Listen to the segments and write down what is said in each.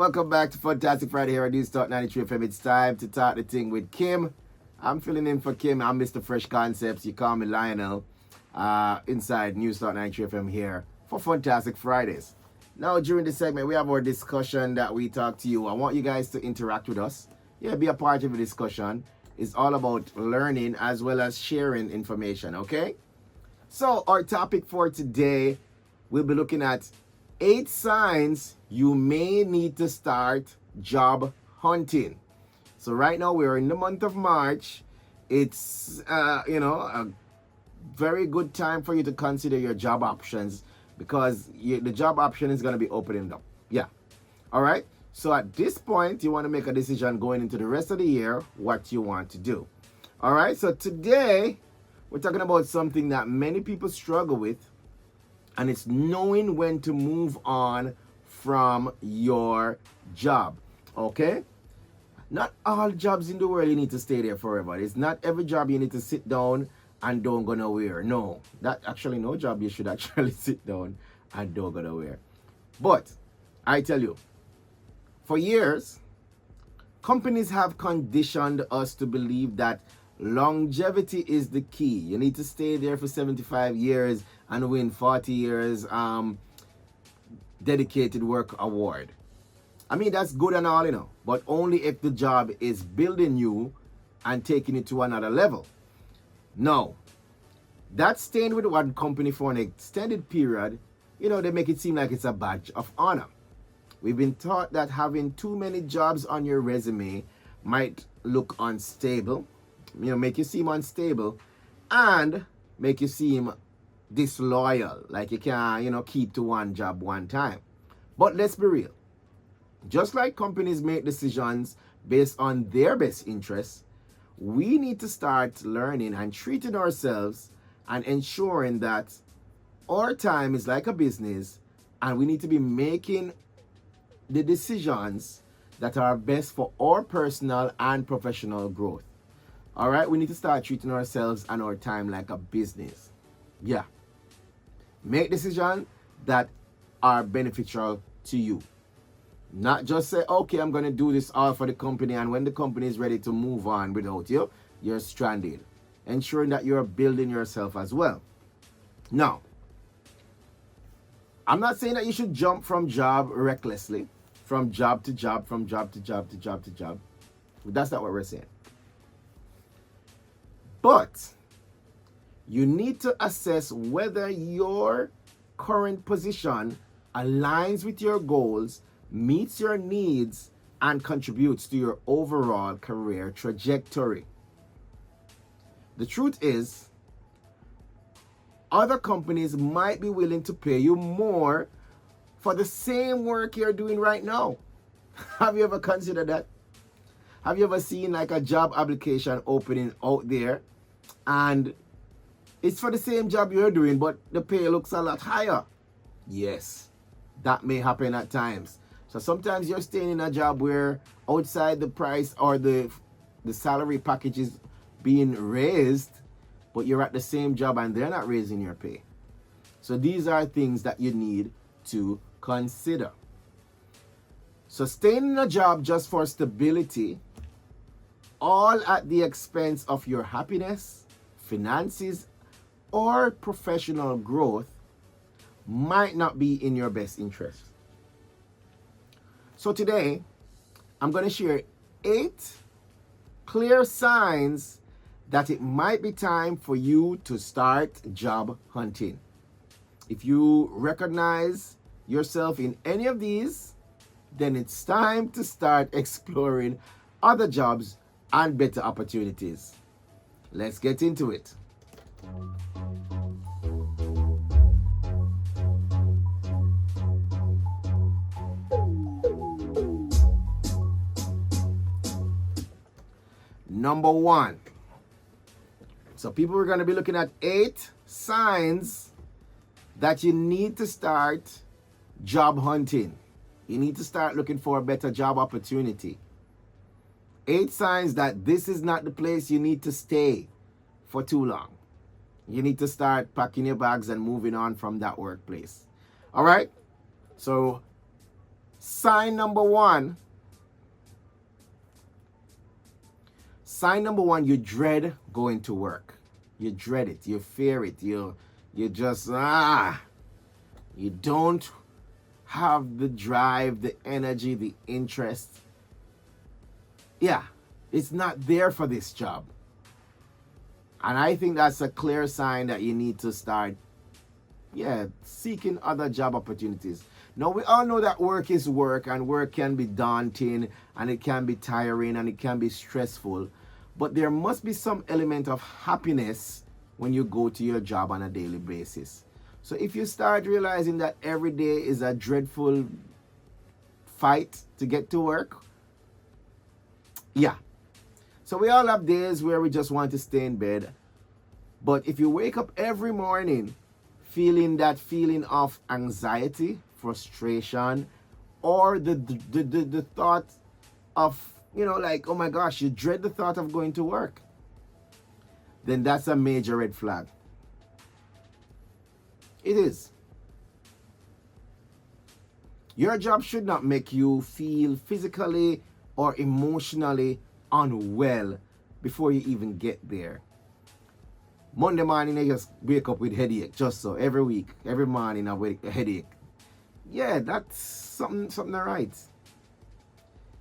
Welcome back to Fantastic Friday here on News Talk 93 FM. It's time to talk the thing with Kim. I'm filling in for Kim. I'm Mr. Fresh Concepts. You call me Lionel. Inside News Talk 93 FM here for Fantastic Fridays. Now, during this segment, we have our discussion that we talk to you. I want you guys to interact with us. Yeah, be a part of the discussion. It's all about learning as well as sharing information, okay? So, our topic for today, we'll be looking at 8 signs you may need to start job hunting. So right now we're in the month of March. It's a very good time for you to consider your job options because the job option is going to be opening up. Yeah. All right. So at this point, you want to make a decision going into the rest of the year what you want to do. All right. So today we're talking about something that many people struggle with, and it's knowing when to move on from your job. Okay? Not all jobs in the world you need to stay there forever. It's not every job you need to sit down and don't go nowhere. No. No job you should actually sit down and don't go nowhere. But I tell you, for years, companies have conditioned us to believe that longevity is the key. You need to stay there for 75 years and win 40 years dedicated work award. I mean, that's good and all, but only if the job is building you and taking it to another level. No, that's staying with one company for an extended period, they make it seem like it's a badge of honor. We've been taught that having too many jobs on your resume might look unstable, make you seem unstable and make you seem disloyal, like you can't, keep to one job one time. But let's be real. Just like companies make decisions based on their best interests, we need to start learning and treating ourselves and ensuring that our time is like a business and we need to be making the decisions that are best for our personal and professional growth. All right, we need to start treating ourselves and our time like a business. Yeah. Make decisions that are beneficial to you. Not just say, okay, I'm going to do this all for the company, and when the company is ready to move on without you, you're stranded. Ensuring that you're building yourself as well. Now, I'm not saying that you should jump from job recklessly, from job to job, from job to job to job to job. That's not what we're saying. But you need to assess whether your current position aligns with your goals, meets your needs, and contributes to your overall career trajectory. The truth is, other companies might be willing to pay you more for the same work you're doing right now. Have you ever considered that? Have you ever seen like a job application opening out there and it's for the same job you're doing, but the pay looks a lot higher? Yes, that may happen at times. So sometimes you're staying in a job where outside the price or the salary package is being raised, but you're at the same job and they're not raising your pay. So these are things that you need to consider. So staying in a job just for stability, all at the expense of your happiness, finances, or professional growth might not be in your best interest. So today, I'm going to share 8 clear signs that it might be time for you to start job hunting. If you recognize yourself in any of these, then it's time to start exploring other jobs and better opportunities. Let's get into it. Number 1. So people are going to be looking at 8 signs that you need to start job hunting. You need to start looking for a better job opportunity. 8 signs that this is not the place you need to stay for too long. You need to start packing your bags and moving on from that workplace. All right? So Sign number one. Sign number one, you dread going to work. You dread it. You fear it. You just, you don't have the drive, the energy, the interest. Yeah, it's not there for this job. And I think that's a clear sign that you need to start, seeking other job opportunities. Now, we all know that work is work, and work can be daunting, and it can be tiring, and it can be stressful. But there must be some element of happiness when you go to your job on a daily basis. So if you start realizing that every day is a dreadful fight to get to work, so we all have days where we just want to stay in bed. But if you wake up every morning feeling that feeling of anxiety, frustration, or the thought of, like, oh my gosh, you dread the thought of going to work, then that's a major red flag. It is. Your job should not make you feel physically or emotionally unwell before you even get there. Monday morning, I just wake up with headache, just so. Every week, every morning, I wake a headache. Yeah, that's something not right.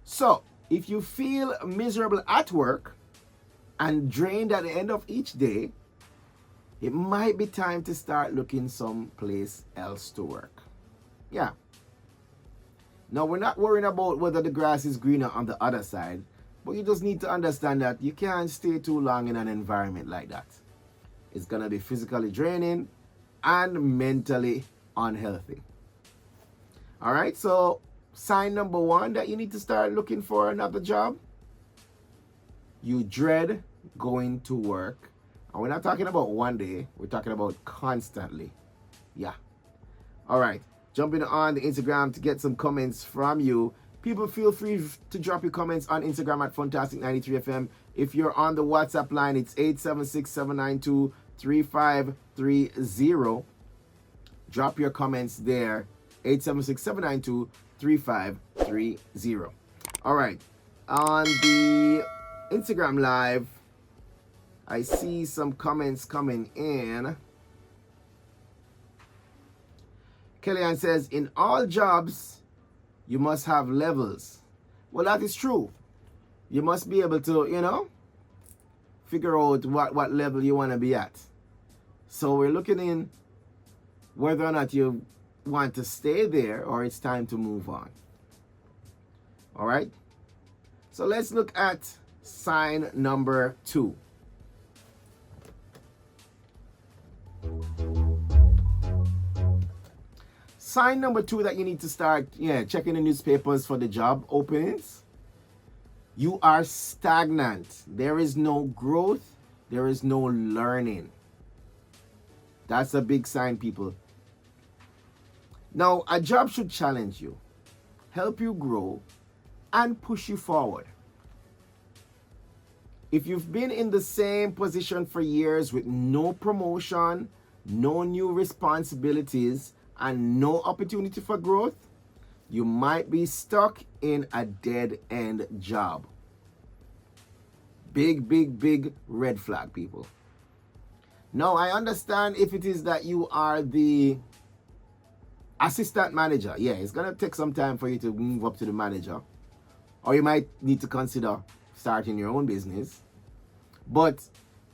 So, if you feel miserable at work and drained at the end of each day, it might be time to start looking someplace else to work. Yeah. Now, we're not worrying about whether the grass is greener on the other side, but you just need to understand that you can't stay too long in an environment like that. It's going to be physically draining and mentally unhealthy. All right, so sign number one that you need to start looking for another job. You dread going to work. And we're not talking about one day. We're talking about constantly. Yeah. All right. Jumping on the Instagram to get some comments from you. People, feel free to drop your comments on Instagram at Funtastic93FM. If you're on the WhatsApp line, it's 876-792-3530. Drop your comments there. 876-792-3530. All right. On the Instagram live, I see some comments coming in. Kellyanne says, in all jobs, you must have levels. Well, that is true. You must be able to, figure out what level you want to be at. So we're looking in whether or not you want to stay there or it's time to move on. All right? So let's look at sign number 2. Sign number 2 that you need to start checking the newspapers for the job openings. You are stagnant. There is no growth. There is no learning. That's a big sign, people. Now, a job should challenge you, help you grow, and push you forward. If you've been in the same position for years with no promotion, no new responsibilities, and no opportunity for growth, you might be stuck in a dead-end job. Big, big, big red flag, people. Now, I understand if it is that you are the assistant manager. Yeah, it's going to take some time for you to move up to the manager. Or you might need to consider starting your own business. But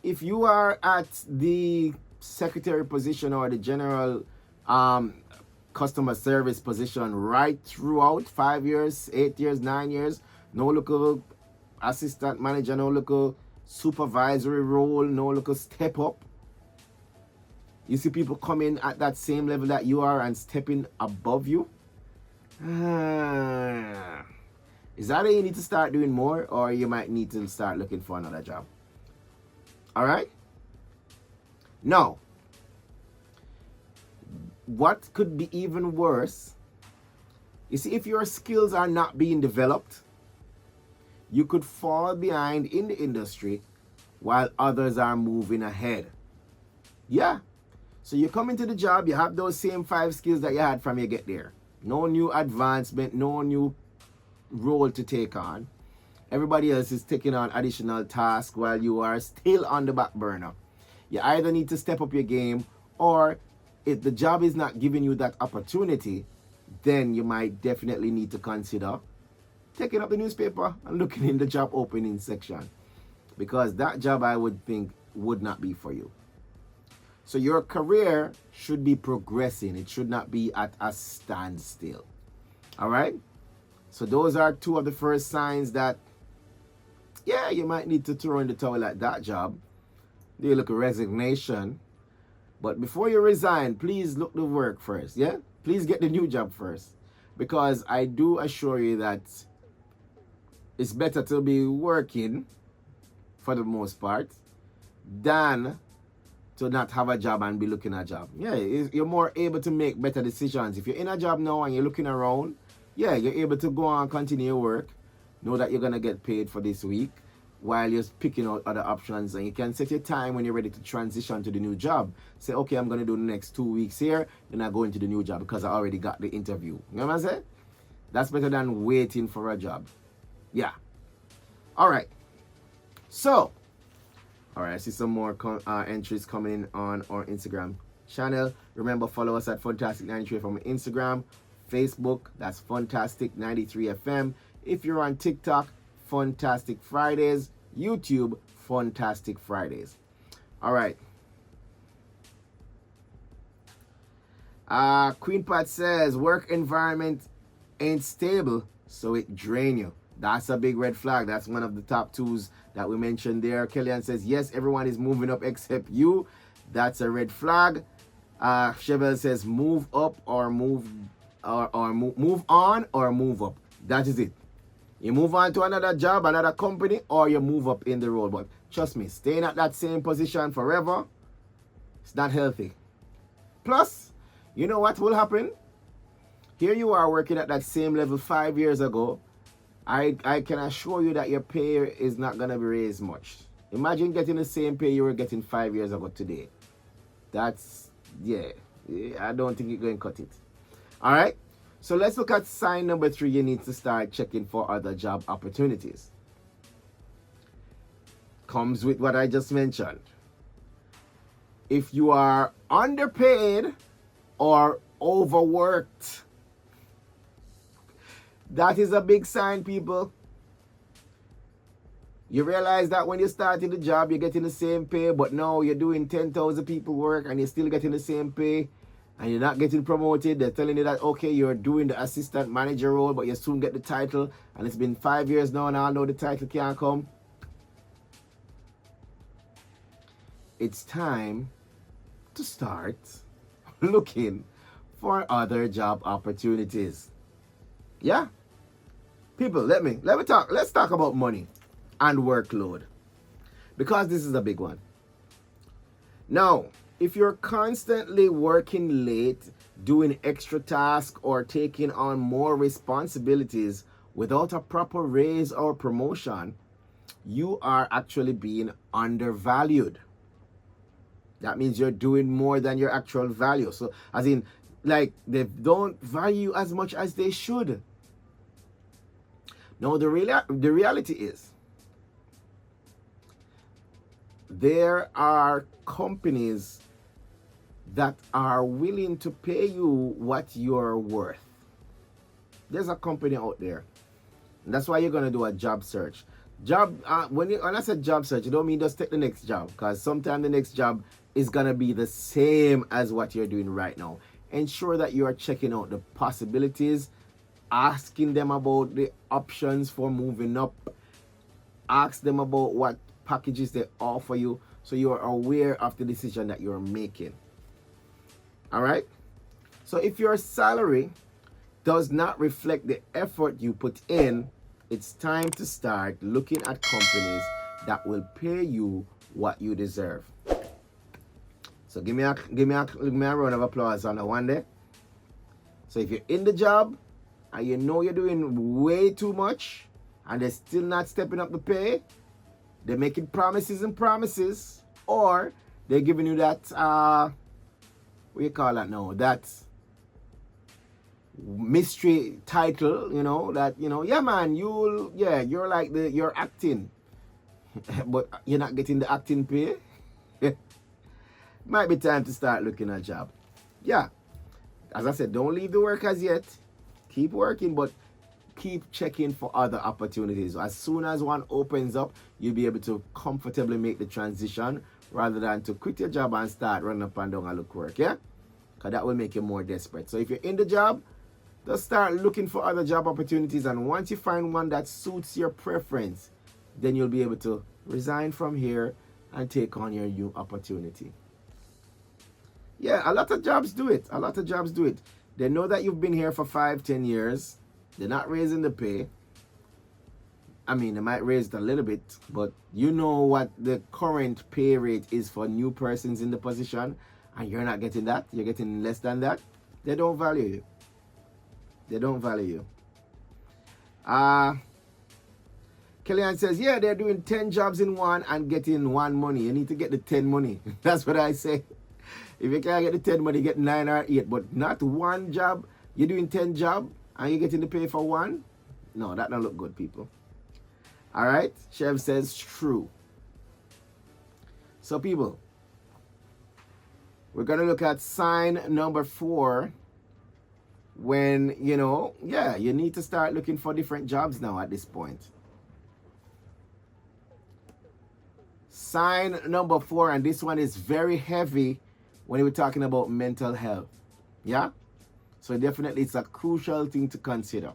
if you are at the secretary position or the general customer service position right throughout 5 years, 8 years, 9 years, no local assistant manager, no local supervisory role, no local step up. You see people come in at that same level that you are and stepping above you. Is that you need to start doing more, or you might need to start looking for another job? All right? Now, what could be even worse, you see, if your skills are not being developed, you could fall behind in the industry while others are moving ahead. Yeah. So you come into the job, you have those same 5 skills that you had from you get there. No new advancement, no new role to take on. Everybody else is taking on additional tasks while you are still on the back burner. You either need to step up your game, or if the job is not giving you that opportunity, then you might definitely need to consider taking up the newspaper and looking in the job opening section, because that job, I would think, would not be for you. So your career should be progressing. It should not be at a standstill. All right? So those are two of the first signs that, yeah, you might need to throw in the towel at that job. They look at resignation. But before you resign, please look the work first, yeah? Please get the new job first. Because I do assure you that it's better to be working, for the most part, than to not have a job and be looking at a job. Yeah, you're more able to make better decisions. If you're in a job now and you're looking around, yeah, you're able to go on and continue your work. Know that you're going to get paid for this week while you're picking out other options. And you can set your time when you're ready to transition to the new job. Say, okay, I'm going to do the next 2 weeks here, then I go into the new job because I already got the interview. You know what I'm saying? That's better than waiting for a job. Yeah. All right. So, all right, I see some more entries coming in on our Instagram channel. Remember, follow us at Funtastic93 from Instagram, Facebook, that's Funtastic93FM. If you're on TikTok, Funtastic Fridays, YouTube, Funtastic Fridays. All right. Queen Pat says, work environment ain't stable, so it drain you. That's a big red flag. That's one of the top twos that we mentioned there. Kellyanne says, yes, everyone is moving up except you. That's a red flag. Chevelle says, move up or move on or move up. That is it. You move on to another job, another company, or you move up in the role. But trust me, staying at that same position forever, it's not healthy. Plus, you know what will happen? Here you are working at that same level 5 years ago. I can assure you that your pay is not going to be raised much. Imagine getting the same pay you were getting 5 years ago today. That's, yeah, I don't think you're going to cut it. All right? So let's look at sign number 3. You need to start checking for other job opportunities. Comes with what I just mentioned. If you are underpaid or overworked, that is a big sign, people. You realize that when you start in the job, you're getting the same pay, but now you're doing 10,000 people work and you're still getting the same pay and you're not getting promoted. They're telling you that, okay, you're doing the assistant manager role, but you soon get the title, and it's been 5 years now and I know the title can't come. It's time to start looking for other job opportunities. Yeah? People, let's talk about money and workload, because this is a big one. Now, if you're constantly working late, doing extra tasks, or taking on more responsibilities without a proper raise or promotion, you are actually being undervalued. That means you're doing more than your actual value. So, as in, like, they don't value as much as they should. Now, the reality is, there are companies that are willing to pay you what you're worth. There's a company out there. And that's why you're going to do a job search. When I say job search, you don't mean just take the next job, because sometimes the next job is going to be the same as what you're doing right now. Ensure that you are checking out the possibilities, asking them about the options for moving up, ask them about what packages they offer you, so you're aware of the decision that you're making. All right? So if your salary does not reflect the effort you put in, it's time to start looking at companies that will pay you what you deserve. So give me a round of applause on that one day. So if you're in the job and you know you're doing way too much and they're still not stepping up the pay, they're making promises and promises, or they're giving you that, what do you call that now? mystery title, you know, that, you know, yeah man, you're like you're acting, but you're not getting the acting pay. Might be time to start looking at a job. Yeah, as I said, don't leave the work as yet. Keep working, but keep checking for other opportunities. As soon as one opens up, you'll be able to comfortably make the transition rather than to quit your job and start running up and down and look work, yeah? Because that will make you more desperate. So if you're in the job, just start looking for other job opportunities, and once you find one that suits your preference, then you'll be able to resign from here and take on your new opportunity. Yeah, a lot of jobs do it. A lot of jobs do it. They know that you've been here for 5-10 years. They're not raising the pay. I mean, they might raise it a little bit, but you know what the current pay rate is for new persons in the position, and you're not getting that. You're getting less than that. They don't value you. They don't value you. Kellyanne says, yeah, they're doing 10 jobs in one and getting one money. You need to get the 10 money. That's what I say. If you can't get the 10 money, get 9 or 8, but not one job. You're doing 10 jobs and you're getting the pay for one? No, that don't look good, people. All right? Chef says true. So, people, we're going to look at sign number 4 when, you know, yeah, you need to start looking for different jobs now at this point. Sign number 4, and this one is very heavy when we're talking about mental health. Yeah? So definitely it's a crucial thing to consider.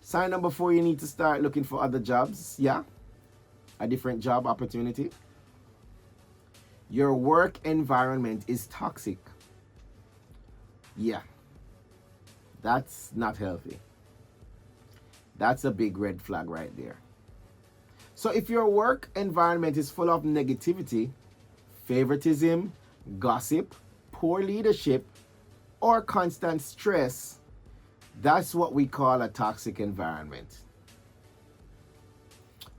Sign number 4, you need to start looking for other jobs. Yeah? A different job opportunity. Your work environment is toxic. Yeah. That's not healthy. That's a big red flag right there. So if your work environment is full of negativity, favoritism, gossip, poor leadership, or constant stress, that's what we call a toxic environment.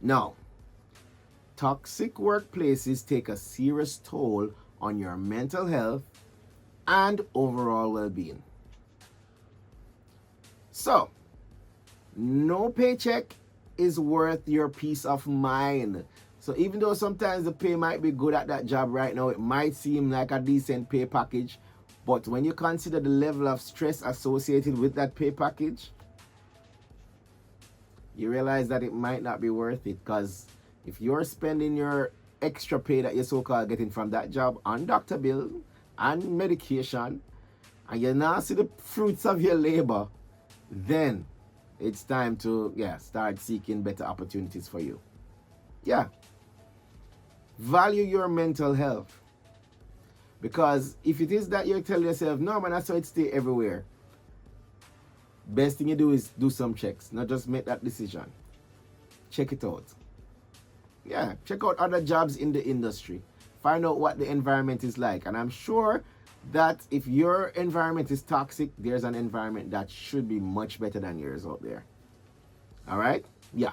Now, toxic workplaces take a serious toll on your mental health and overall well-being. So, no paycheck is worth your peace of mind. So even though sometimes the pay might be good at that job right now, it might seem like a decent pay package, but when you consider the level of stress associated with that pay package, you realize that it might not be worth it, because if you're spending your extra pay that you're so-called getting from that job on doctor bill and medication, and you now see the fruits of your labor, then it's time to, start seeking better opportunities for you. Yeah. Value your mental health. Because if it is that you're telling yourself, no man, that's how it stay everywhere, best thing you do is do some checks. Not just make that decision. Check it out. Yeah, check out other jobs in the industry. Find out what the environment is like. And I'm sure that if your environment is toxic, there's an environment that should be much better than yours out there. All right? Yeah.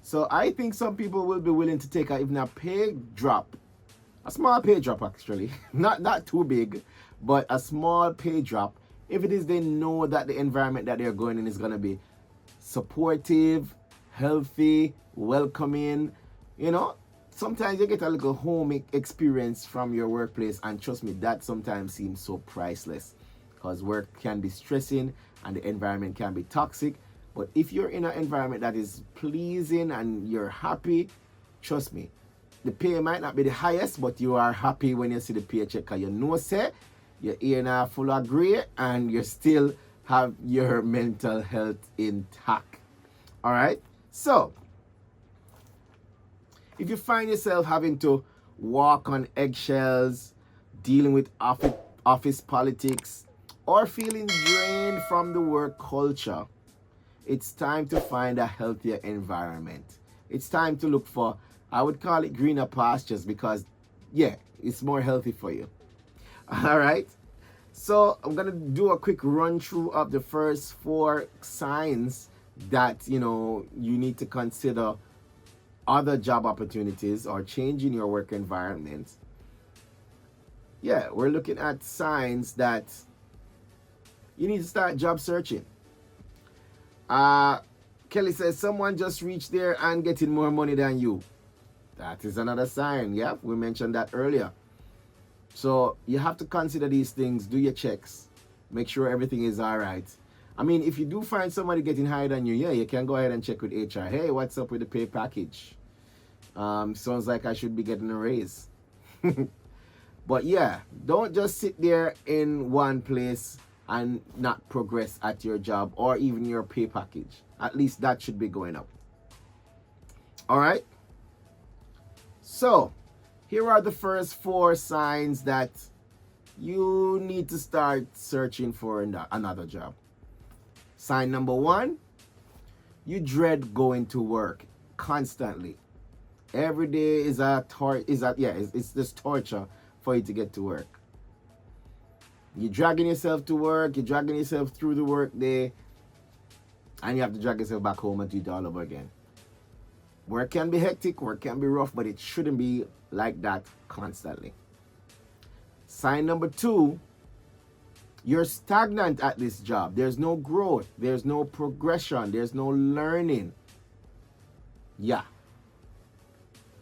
So I think some people will be willing to take even a pay drop. A small pay drop, actually. Not too big, but a small pay drop. If it is they know that the environment that they're going in is going to be supportive, healthy, welcoming. You know, sometimes you get a little home experience from your workplace, and trust me, that sometimes seems so priceless, because work can be stressing and the environment can be toxic. But if you're in an environment that is pleasing and you're happy, trust me, the pay might not be the highest, but you are happy when you see the paycheck, because you know, say, you're in a full of gray and you still have your mental health intact. All right? So, if you find yourself having to walk on eggshells, dealing with office politics, or feeling drained from the work culture, it's time to find a healthier environment. It's time to look for, I would call it greener pastures, because, it's more healthy for you. All right? So I'm going to do a quick run through of the first 4 signs that, you need to consider other job opportunities or changing your work environment. Yeah, we're looking at signs that you need to start job searching. Kelly says someone just reached there and getting more money than you. That is another sign. Yeah, we mentioned that earlier. So you have to consider these things, do your checks, make sure everything is all right. I mean, if you do find somebody getting higher than you, yeah, you can go ahead and check with HR. Hey, what's up with the pay package? Sounds like I should be getting a raise. But yeah, don't just sit there in one place and not progress at your job or even your pay package. At least that should be going up. All right. So here are the first 4 signs that you need to start searching for another job. Sign number 1, you dread going to work constantly. Every day is it's just torture for you to get to work. You're dragging yourself to work, you're dragging yourself through the work day, and you have to drag yourself back home and do it all over again. Work can be hectic, work can be rough, but it shouldn't be like that constantly. Sign number 2, you're stagnant at this job. There's no growth, there's no progression, there's no learning. Yeah.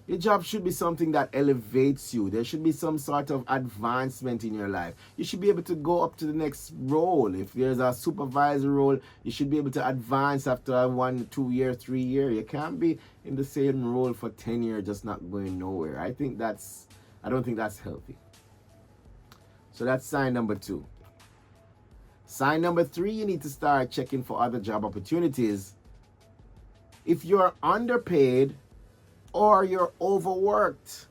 Your job should be something that elevates you. There should be some sort of advancement in your life. You should be able to go up to the next role. If there's a supervisor role, you should be able to advance after 1, 2 year, 3 year. You can't be in the same role for 10 years just not going nowhere. I don't think that's healthy. So that's sign number 2. Sign number 3, you need to start checking for other job opportunities. If you're underpaid or you're overworked,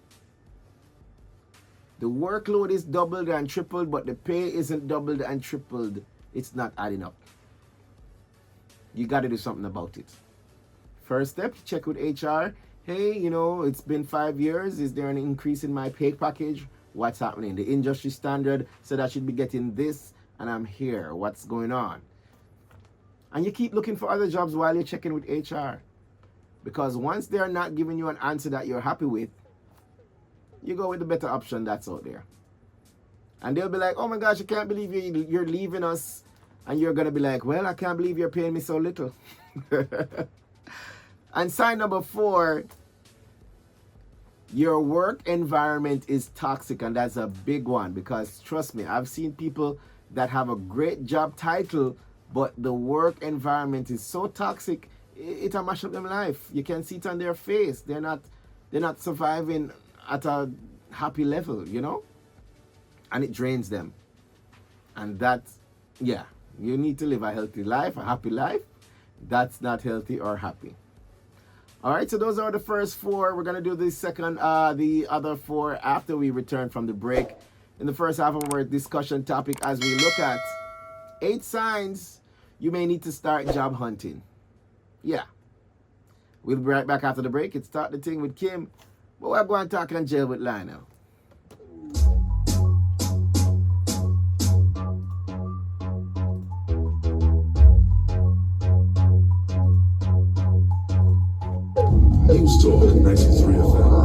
the workload is doubled and tripled, but the pay isn't doubled and tripled, it's not adding up. You got to do something about it. First step, check with HR. Hey, it's been 5 years. Is there an increase in my pay package? What's happening? The industry standard said I should be getting this, and I'm here. What's going on? And you keep looking for other jobs while you're checking with HR. Because once they're not giving you an answer that you're happy with, you go with the better option that's out there. And they'll be like, oh my gosh, I can't believe you're leaving us. And you're going to be like, well, I can't believe you're paying me so little. And sign number 4, your work environment is toxic. And that's a big one, because trust me, I've seen people that have a great job title, but the work environment is so toxic, it'll mash up their life. You can see it on their face. They're not surviving at a happy level, and it drains them. And you need to live a healthy life, a happy life. That's not healthy or happy. All right, so those are the first 4. We're gonna do the other 4 after we return from the break. In the first half of our discussion topic, as we look at 8 signs you may need to start job hunting. Yeah. We'll be right back after the break. It's Start the Ting with Kim. But we're going to talk and jail with Lionel. News Talk 93 FM.